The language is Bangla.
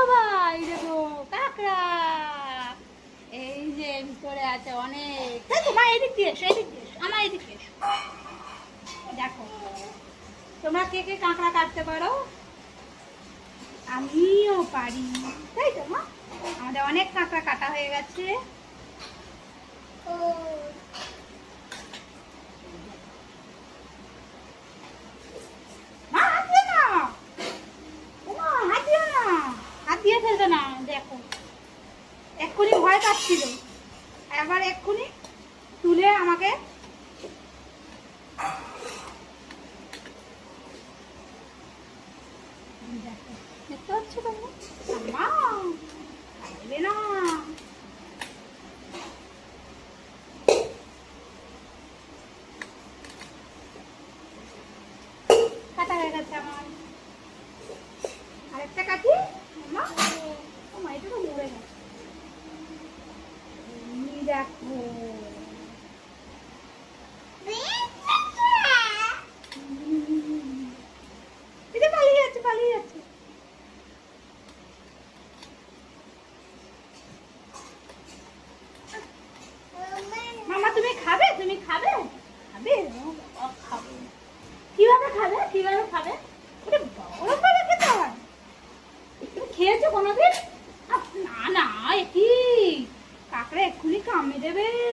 বাবা এই দেখো কাঁকড়া, এই যে ভিতরে আছে অনেক। তোমার এদিক দিয়ে এসো, এদিক দিয়ে এসো, আমার এদিক দিয়ে এসো। দেখো তোমরা কে কে কাঁকড়া কাটতে পারো? আমিও পারি, তাই তো মা? আমাদের অনেক কাঁকড়া কাটা হয়ে গেছে। মা হাত দিও না, ওমা হাত দিও না, হাত দিয়ে ফেলবে না। দেখো এক্ষুনি ভয় পাচ্ছিল, এবার এক্ষুনি তুলে আমাকে দেখতে পাচ্ছ তোমরা? মা দেবে না। কাটা হয়ে গেছে আমার, আরেকটা কাটি। মা ও মা এটা তো মরে গেছে। দেখো এটা পালিয়ে যাচ্ছে, পালিয়ে যাচ্ছে। মামা তুমি খাবে, তুমি খাবে? খাবে? খাবে কিভাবে খাবে, কিভাবে